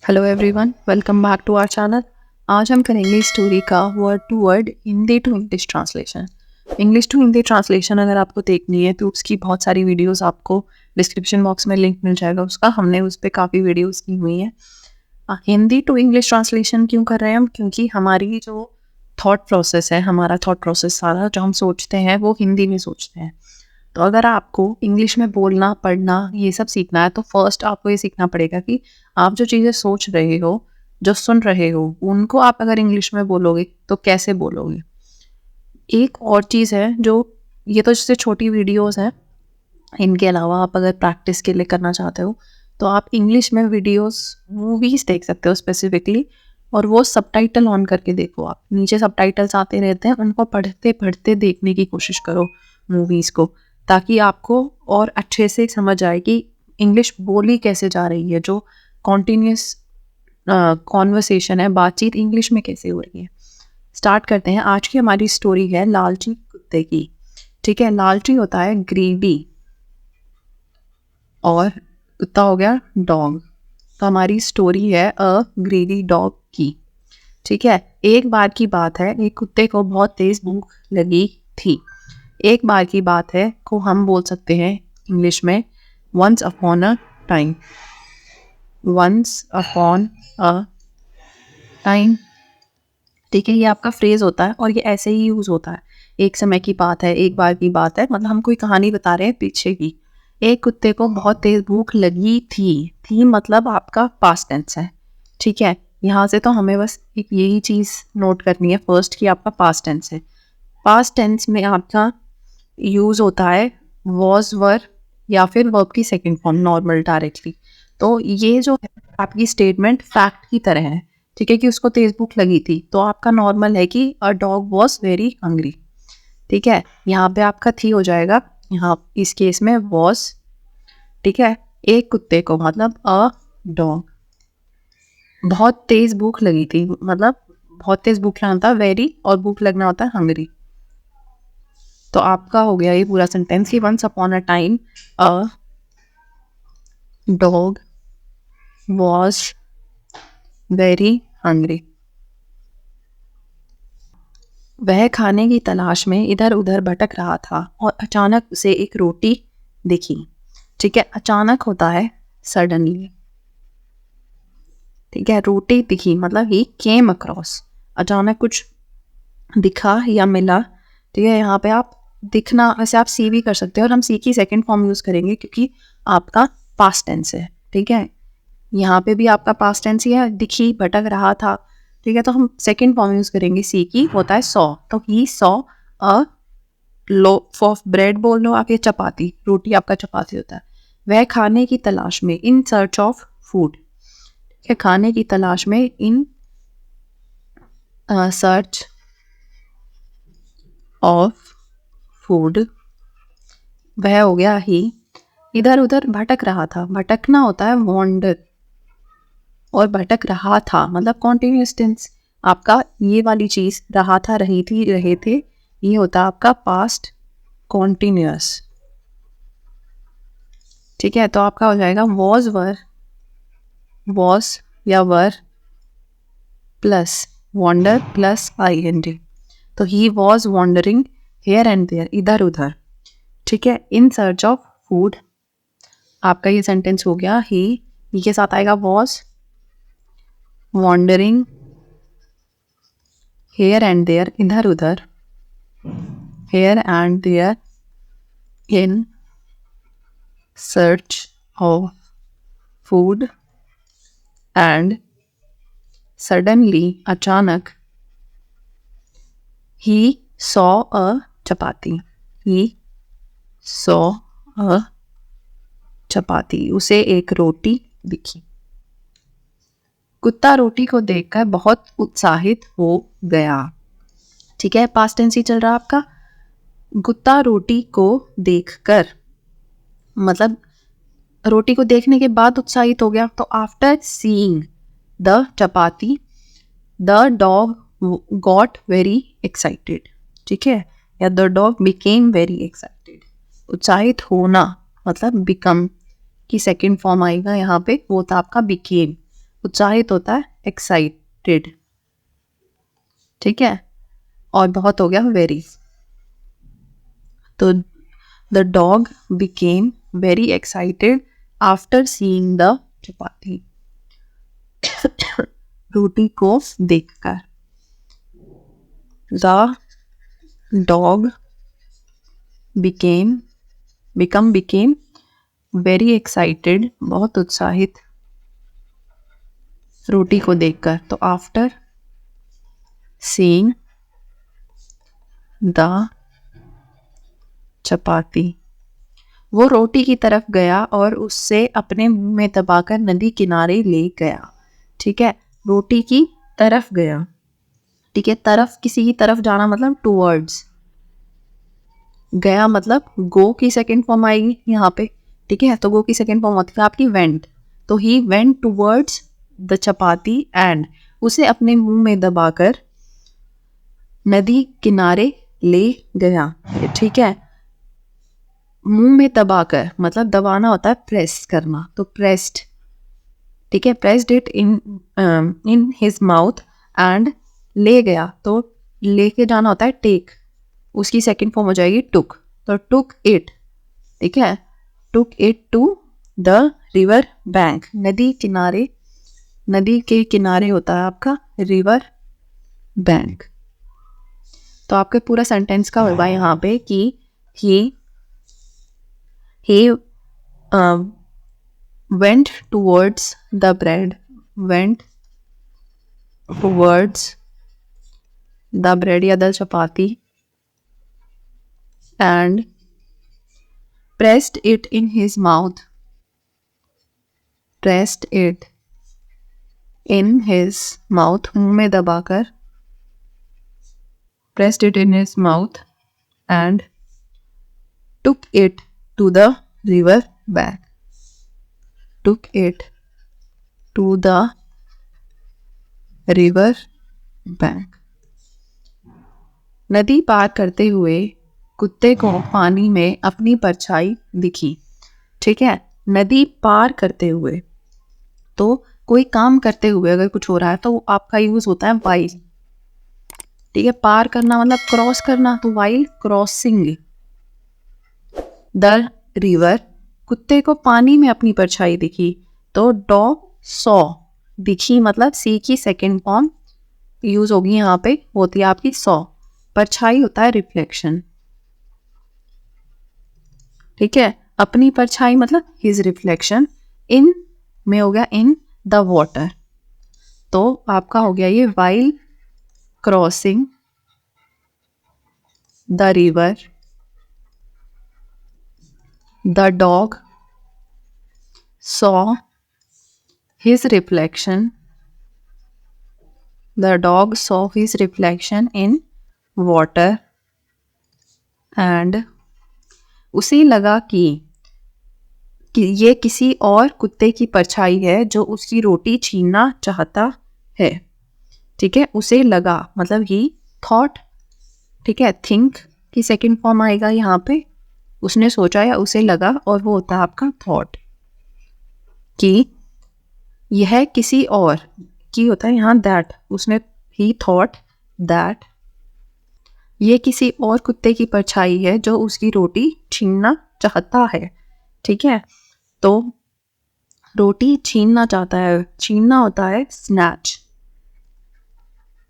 Hello everyone, welcome back to our channel. आज हम करेंगे स्टोरी का word to word Hindi to English translation. English to Hindi translation अगर आपको देखनी है तो उसकी बहुत सारी वीडियोस आपको डिस्क्रिप्शन बॉक्स में लिंक मिल जाएगा उसका। हमने उस पर काफ़ी वीडियोस की हुई हैं। हिंदी टू इंग्लिश ट्रांसलेशन क्यों कर रहे हैं हम? क्योंकि हमारी जो थॉट प्रोसेस है, हमारा थॉट प्रोसेस सारा जो हम सोचते हैं वो हिंदी में सोचते हैं। तो अगर आपको इंग्लिश में बोलना पढ़ना ये सब सीखना है तो फर्स्ट आपको ये सीखना पड़ेगा कि आप जो चीज़ें सोच रहे हो, जो सुन रहे हो, उनको आप अगर इंग्लिश में बोलोगे तो कैसे बोलोगे। एक और चीज़ है जो, ये तो जैसे छोटी वीडियोस हैं, इनके अलावा आप अगर प्रैक्टिस के लिए करना चाहते हो तो आप इंग्लिश में वीडियोस मूवीज़ देख सकते हो स्पेसिफिकली, और वो सबटाइटल ऑन करके देखो। आप नीचे सबटाइटल्स आते रहते हैं, उनको पढ़ते पढ़ते देखने की कोशिश करो मूवीज़ को, ताकि आपको और अच्छे से समझ आए कि इंग्लिश बोली कैसे जा रही है। जो कॉन्टीन्यूस कॉन्वर्सेशन है, बातचीत इंग्लिश में कैसे हो रही है। स्टार्ट करते हैं। आज की हमारी स्टोरी है लालची कुत्ते की। ठीक है, लालची होता है ग्रीडी और कुत्ता हो गया डॉग। तो हमारी स्टोरी है अ ग्रीडी डॉग की। ठीक है, एक बार की बात है, एक कुत्ते को बहुत तेज भूख लगी थी। एक बार की बात है को हम बोल सकते हैं इंग्लिश में once upon a time. Once upon a time. ठीक है, ये आपका फ्रेज होता है और ये ऐसे ही यूज होता है। एक समय की बात है, एक बार की बात है, मतलब हम कोई कहानी बता रहे हैं पीछे की। एक कुत्ते को बहुत तेज भूख लगी थी मतलब आपका पास्ट टेंस है। ठीक है, यहाँ से तो हमें बस एक यही चीज़ नोट करनी है फर्स्ट कि आपका पास्ट टेंस है। पास्ट टेंस में आपका यूज होता है वॉज, वर या फिर वर्ब की सेकंड फॉर्म नॉर्मल डायरेक्टली। तो ये जो है आपकी स्टेटमेंट फैक्ट की तरह है। ठीक है, कि उसको तेज भूख लगी थी, तो आपका नॉर्मल है कि अ डॉग वॉज वेरी हंग्री। ठीक है, यहाँ पे आपका थी हो जाएगा, यहाँ इस केस में वॉज। ठीक है, एक कुत्ते को मतलब अ डॉग बहुत तेज भूख लगी थी, मतलब बहुत तेज भूख लगना होता है वेरी, और भूख लगना होता है हंग्री। तो आपका हो गया ये पूरा सेंटेंस कि once upon a time a dog was very hungry. वह खाने की तलाश में इधर उधर भटक रहा था और अचानक उसे एक रोटी दिखी। ठीक है, अचानक होता है सडनली। ठीक है, रोटी दिखी मतलब ही केम अक्रॉस, अचानक कुछ दिखा या मिला। ठीक है, यहाँ पे आप दिखना वैसे आप सी भी कर सकते हो, और हम सी की सेकंड फॉर्म यूज़ करेंगे क्योंकि आपका पास्ट टेंस है। ठीक है, यहाँ पे भी आपका पास्ट टेंस ही है, दिखी भटक रहा था। ठीक है, तो हम सेकंड फॉर्म यूज़ करेंगे सी की, होता है सॉ। तो he saw a loaf of bread बोल लो आप, ये चपाती, रोटी आपका चपाती होता है। वह खाने की तलाश में, इन सर्च ऑफ फूड। खाने की तलाश में, इन सर्च ऑफ फूड। वह हो गया ही, इधर उधर भटक रहा था, भटकना होता है वॉन्डर, और भटक रहा था मतलब कॉन्टिन्यूस टेंस। आपका ये वाली चीज रहा था, रही थी, रहे थे, ये होता है आपका पास्ट कॉन्टिन्यूस। ठीक है, तो आपका हो जाएगा वॉज वर, वॉज या were plus wander plus ING। तो he was wandering here and there, इधर उधर। ठीक है, इन सर्च ऑफ फूड। आपका ये सेंटेंस हो गया ही के साथ आएगा was wandering here and there, इधर उधर, here and there, in search of food, and suddenly अचानक, he saw a chapati, he saw a चपाती, उसे एक रोटी दिखी। कुत्ता रोटी को देखकर बहुत उत्साहित हो गया। ठीक है, पास्ट टेंस ही चल रहा है आपका। कुत्ता रोटी को देखकर मतलब रोटी को देखने के बाद उत्साहित हो गया। तो after seeing the chapati the dog got very excited. ठीक है, या the dog became very excited. उत्साहित होना मतलब बिकम की सेकेंड फॉर्म आएगा यहाँ पे, वो था आपका बिकेम। उत्साहित होता है एक्साइटेड, ठीक है। और बहुत हो गया वेरी, तो the dog became very excited after seeing the chapati, रोटी को देखकर। The dog became very excited, बहुत उत्साहित रोटी को देखकर। तो आफ्टर सीइंग द चपाती, वो रोटी की तरफ गया और उससे अपने मुंह में दबाकर नदी किनारे ले गया, ठीक है। रोटी की तरफ गया, ठीक है। तरफ, किसी की तरफ जाना मतलब टूवर्ड्स, गया मतलब गो की सेकेंड फॉर्म आएगी यहाँ पे, ठीक है। तो गो की सेकेंड फॉर्म होती है आपकी वेंट, तो he went towards the chapati and, उसे अपने मुंह में दबाकर नदी किनारे ले गया, ठीक है। मुंह में दबाकर मतलब दबाना होता है प्रेस करना, तो प्रेस्ड, ठीक है। Pressed it in his mouth and, ले गया तो लेके जाना होता है टेक, उसकी सेकंड फॉर्म हो जाएगी टुक, तो टुक इट, ठीक है। Took it to the river bank, नदी किनारे, नदी के किनारे होता है आपका रिवर बैंक। तो आपके पूरा सेंटेंस का होगा यहाँ पे कि he went towards the bread, went towards the bread या the chapati and pressed it in his mouth, pressed it in his mouth, मुंह में दबाकर, pressed it in his mouth and took it to the river bank, took it to the river bank। नदी पार करते हुए कुत्ते को पानी में अपनी परछाई दिखी, ठीक है। नदी पार करते हुए, तो कोई काम करते हुए अगर कुछ हो रहा है तो आपका यूज होता है वाइल, ठीक है। पार करना मतलब क्रॉस करना, तो वाइल क्रॉसिंग द रिवर, कुत्ते को पानी में अपनी परछाई दिखी, तो डॉग सॉ, दिखी मतलब सी की सेकेंड फॉर्म यूज होगी यहाँ पे, होती है आपकी सॉ, परछाई होता है रिफ्लेक्शन, ठीक है। अपनी परछाई मतलब हिज रिफ्लेक्शन, इन में हो गया इन द वाटर, तो आपका हो गया ये while crossing the river the dog saw his reflection, the dog saw his reflection in water and उसे लगा कि ये किसी और कुत्ते की परछाई है जो उसकी रोटी छीनना चाहता है, ठीक है। उसे लगा मतलब ही थॉट, ठीक है। थिंक की सेकंड फॉर्म आएगा यहाँ पे, उसने सोचा या उसे लगा, और वो होता है आपका थॉट, कि यह किसी और की होता है यहाँ दैट, उसने ही थॉट दैट ये किसी और कुत्ते की परछाई है जो उसकी रोटी छीनना चाहता है, ठीक है। तो रोटी छीनना चाहता है, छीनना होता है स्नैच,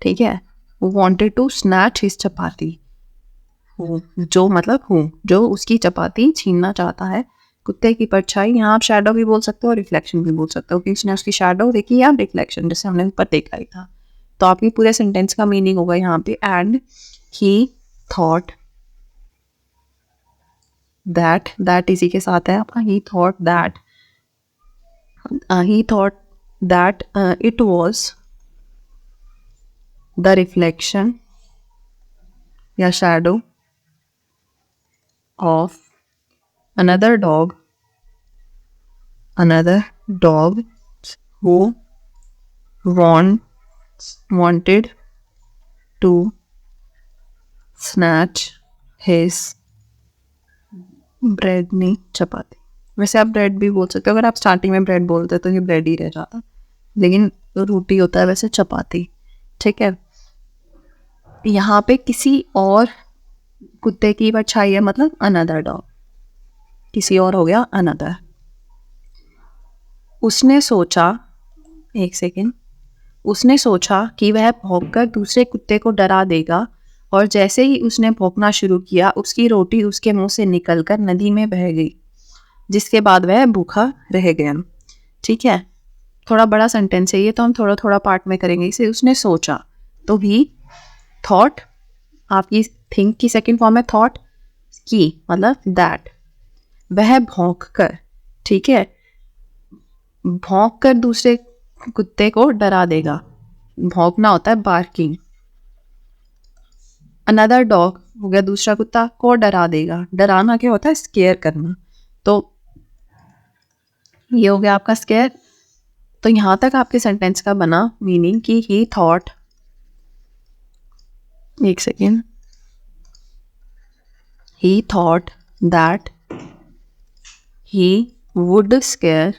ठीक है। वांटेड टू स्नैच हिज चपाती, जो मतलब हूँ, जो उसकी चपाती छीनना चाहता है। कुत्ते की परछाई, यहाँ आप शैडो भी बोल सकते हो और रिफ्लेक्शन भी बोल सकते हो, कि उसने उसकी शैडो देखी या रिफ्लेक्शन, जैसे हमने ऊपर देखा ही था। तो आपकी पूरे सेंटेंस का मीनिंग होगा यहाँ पे एंड ही थॉट दैट इसी के साथ है आपका, he thought that it was the reflection या shadow of another dog who wanted to snatch his bread, नहीं चपाती, वैसे आप ब्रेड भी बोल सकते हो, अगर आप स्टार्टिंग में ब्रेड बोलते तो ये ब्रेड ही रह जाता, लेकिन रोटी होता है वैसे चपाती, ठीक है। यहाँ पे किसी और कुत्ते की परछाई है, मतलब अनदर डॉग, किसी और हो गया अनदर। उसने सोचा, एक सेकेंड, उसने सोचा कि वह भौंककर दूसरे कुत्ते को डरा देगा, और जैसे ही उसने भौंकना शुरू किया उसकी रोटी उसके मुंह से निकलकर नदी में बह गई, जिसके बाद वह भूखा रह गया। ठीक है, थोड़ा बड़ा सेंटेंस है ये, तो हम थोड़ा थोड़ा पार्ट में करेंगे इसे। उसने सोचा, तो भी थॉट, आपकी थिंक की सेकंड फॉर्म है थॉट की, मतलब दैट। वह भौंक कर, ठीक है, भौंक कर दूसरे कुत्ते को डरा देगा। भौंकना होता है बार्किंग। अनदर डॉग हो गया दूसरा कुत्ता को डरा देगा। डराना क्या होता है? स्केयर करना। तो ये हो गया आपका स्केयर। तो यहां तक आपके सेंटेंस का बना मीनिंग कि ही थॉट, एक second, he thought that he would scare.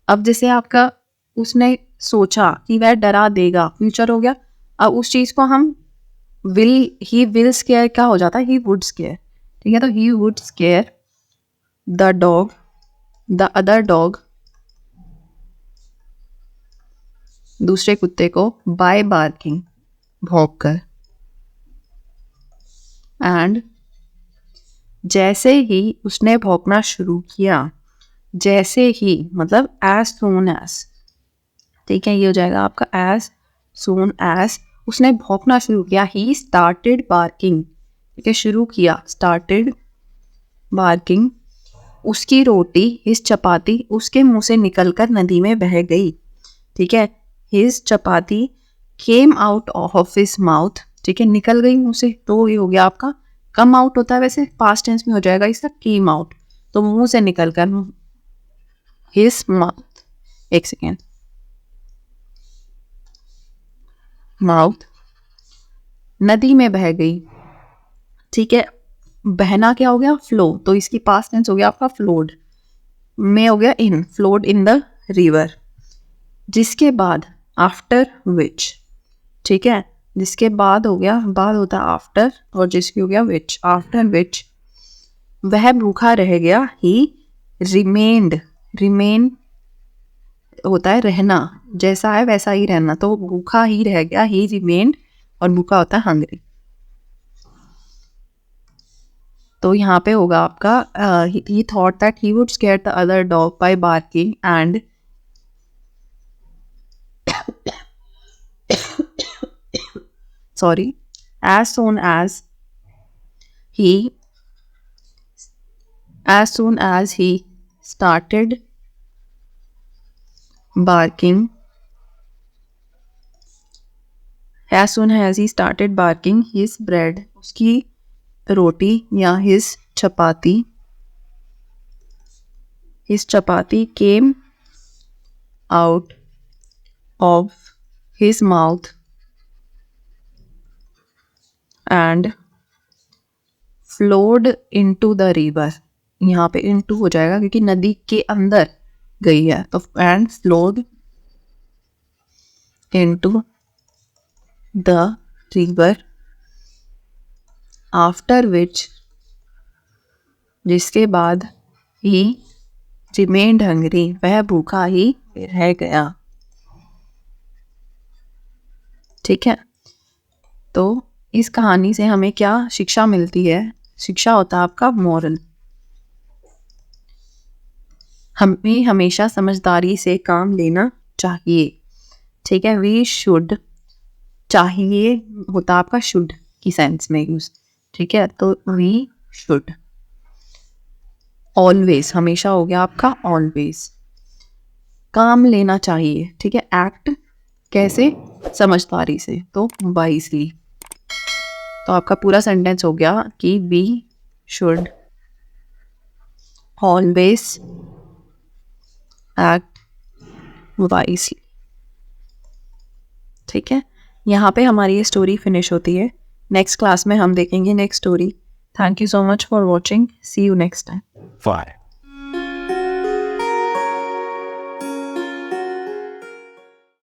अब जैसे आपका उसने सोचा कि वह डरा देगा, फ्यूचर हो गया। अब उस चीज को हम ही विल स्केयर क्या हो जाता है? He would square. ठीक है, तो he would square the other dog, दूसरे कुत्ते को, बाय बार्किंग, भौंक कर। एंड जैसे ही उसने भौंकना शुरू किया, जैसे ही मतलब एज सून एज, ठीक है, ये हो जाएगा आपका एज सून एज उसने भौंकना शुरू किया, ही स्टार्टेड बार्किंग, ठीक है, शुरू किया, स्टार्टेड बार्किंग, उसकी रोटी, हिज चपाती, उसके मुंह से निकलकर नदी में बह गई। ठीक है, his chapati came out of his mouth, ठीक है, निकल गई मुंह से, तो ये हो गया आपका कम आउट होता है वैसे, पास्ट टेंस में हो जाएगा इसका केम आउट, तो मुंह से निकलकर, हिज माउथ, एक सेकेंड, माउथ, नदी में बह गई। ठीक है, बहना क्या हो गया? फ्लो, तो इसकी पास्ट टेंस हो गया आपका फ्लोड, में हो गया इन, फ्लोड इन द रिवर। जिसके बाद आफ्टर विच, ठीक है, जिसके बाद हो गया, बाद होता है आफ्टर, और जिसकी हो गया विच, आफ्टर विच वह भूखा रह गया, ही रिमेन्ड, रिमेन होता है रहना, जैसा है वैसा ही रहना, तो भूखा ही रह गया, ही रिमेन्ड, और भूखा होता है हंग्री। तो यहाँ पे होगा आपका he thought that he would square the other dog bye barking and sorry, as soon as he started barking, his bread, उसकी रोटी या his chapati came out of his mouth and flowed into the river। यहाँ पे into हो जाएगा क्योंकि नदी के अंदर गई है, तो and flowed into the river, after which, जिसके बाद, he remained hungry, वह भूखा ही रह गया। ठीक है, तो इस कहानी से हमें क्या शिक्षा मिलती है? शिक्षा होता है आपका मॉरल। हमें हमेशा समझदारी से काम लेना चाहिए। ठीक है, वी शुड, चाहिए होता है आपका शुड की सेंस में यूज। ठीक है, तो वी शुड ऑलवेज, हमेशा हो गया आपका ऑलवेज, काम लेना चाहिए। ठीक है, एक्ट कैसे? समझदारी से, तो वाइजली। तो आपका पूरा सेंटेंस हो गया कि we should always act wisely. ठीक है, यहाँ पे हमारी ये स्टोरी फिनिश होती है। नेक्स्ट क्लास में हम देखेंगे next story. Thank you so much for watching, see you next time. 5